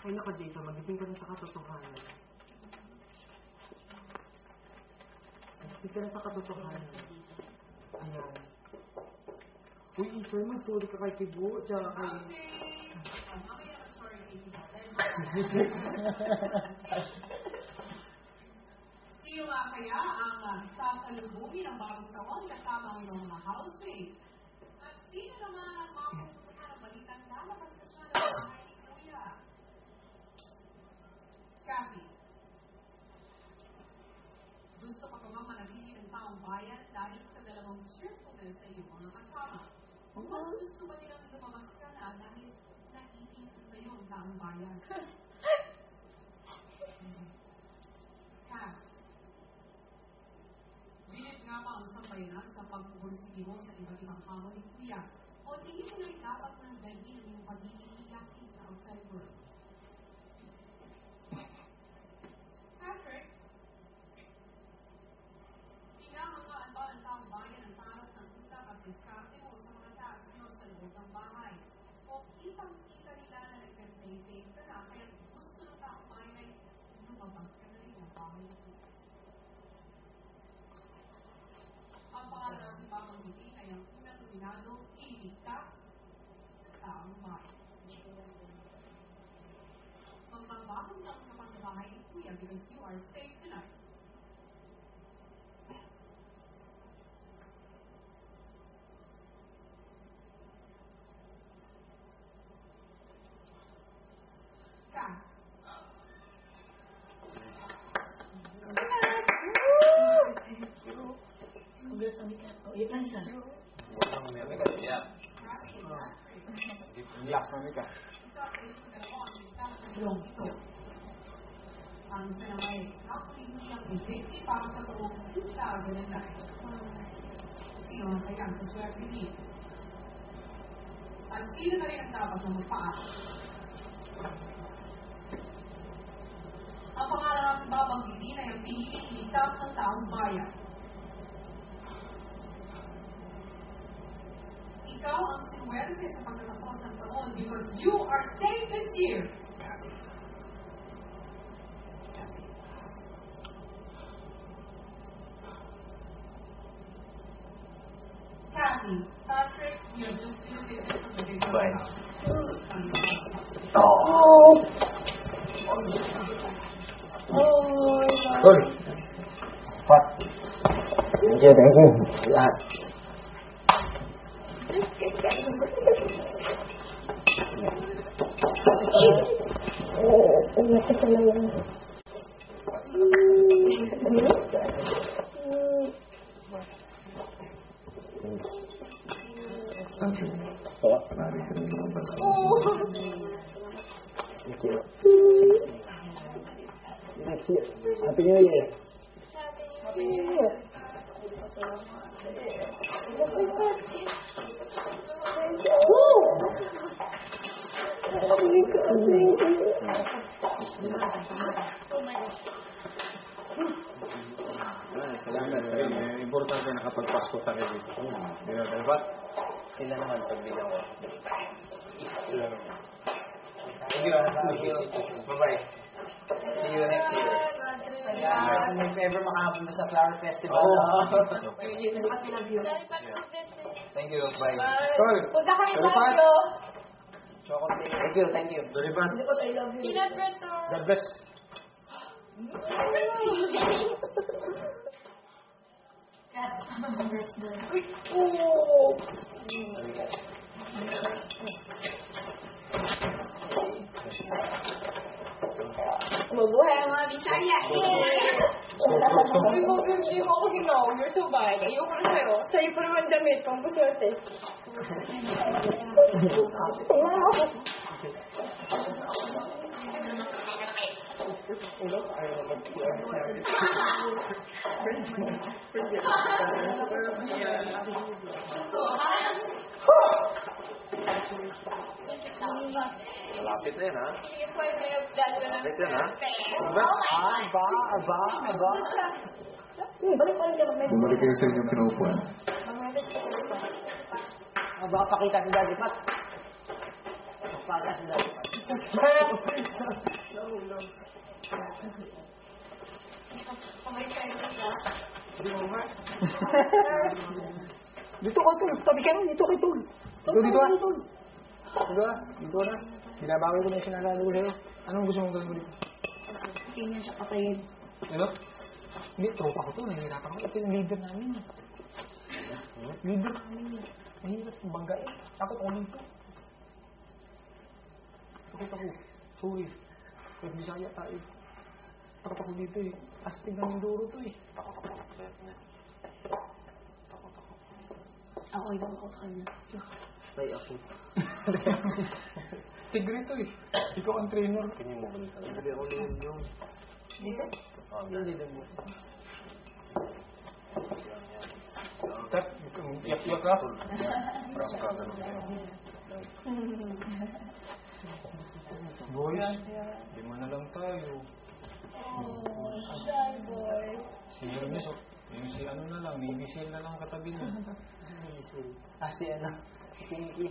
Ay, nako, Jason. Magising ka na sa katotohanan. Magising ka na sa katotohanan. Ayan. Uy, Ethan, mag-sorry ka kay Tibo. Tsaka kay... Sino nga kaya ang sasalubungin ng bagong taon kasama ang iyong mga housemates? At sino naman ang mapupunta ng balitang lalabas na siya ng bahay ni Kuya? Kathy, gusto ka pa bang manatili ng taong bayan dahil sa dalawang cheerfulness sa iyong mga kasama? O mas gusto ba nilang lumabas ka na dahil naiisa sa iyo ang taong bayan? Kat, bilit nga ba ang sambayanan sa pagpupursige mo sa iba't ibang hamon ni Kuya? O tingin mo na dapat ng dalhin ang iyong pagiging iyakin sa outside world? Patrick, hinahangaan ba ang taong bayan ang tarot ng utak at diskarte mo sa mga taas nyo sa loob ng bahay? O kitang-kita nila na nag-play-safe ka na kaya gusto ng taong bayan ay lumabas ka na rin ang bahay mo? Ang pangalan ng babanggitin ay ang unang nominado, iligtas sa taong bayan. Magbabahon lang sa pagbabahay ni Kuya because you are safe tonight. Kat, Relax na Mika. ang sanamay nakuligniyang ibigti para sa tuong 2009. Sino ang kaya sa swerte niya? At sino na rin ang dapat na magpaas? Ang pangalan ng babanggitin ay ang piniling ligtas ng taong bayan. Ikaw ang sinuwerte sa pagtatapos ng taon because you are safe this year. Kathy, Patrick, we are just visited from the big Bye. Oh. Good. What? Thank you. Lahat. Thank you. Next year. Happy New Year. Happy New Year. Salamat. Importante nakapagpasko tayo dito. Di ba, diba? Sila naman pagbilang ko. Thank you. Bye-bye. See you next year. If ever makapunta sa Flower Festival. Thank you. Bye. Punta kami Baguio. Chocolate. Thank you. Doripan. I love you. Peanut butter. God bless. Oh. Mabuhay ang mga Bisaya. Hindi mo ako ginawag sa bahay. Ayoko na sa'yo. Sa'yo pa naman damit. Pambusote. Malapit na yan, ha? Malapit yan, ha? Aba. Balik pa rin ka mag-medyo. Bumalik kayo sa inyong pinaupuan. Mag-medyo ka pa. Baka pakita si Daddy Pat. Pakita si Daddy Pat. Kamay kayo ka. Dito ka, Tol. Tabi ka na. Dito kay Tol. Dito ah. Dito na. Binabawi ko na yung sinasabi ko sa'yo. Anong gusto mong gawin mo dito? Hindi niya siya patayin. Ano? Hindi, tropa ko to. Nahihirapan ko. Ito yung leader namin. Leader namin. Mahirap kong banggain. Takot ako dito. Takot ako. Sorry. Kahit Bisaya tayo. Takot ako dito eh. Astig ng Mindoro to eh. Takot ako. Ako ibang ako sa kanya. Tay ako. Tigre to eh. Ikaw ang trainer. Kanya mo balik talaga. Hindi ako leader yun. Dito? Yung leader mo. Tap, yak-yak ka. Parang kagano'n kayo. Boys, lima na lang tayo. Oh, shy boy. Si Ernest, yung si ano na lang, Navy Seal na lang katabi niya. Si ano? Si Pinky.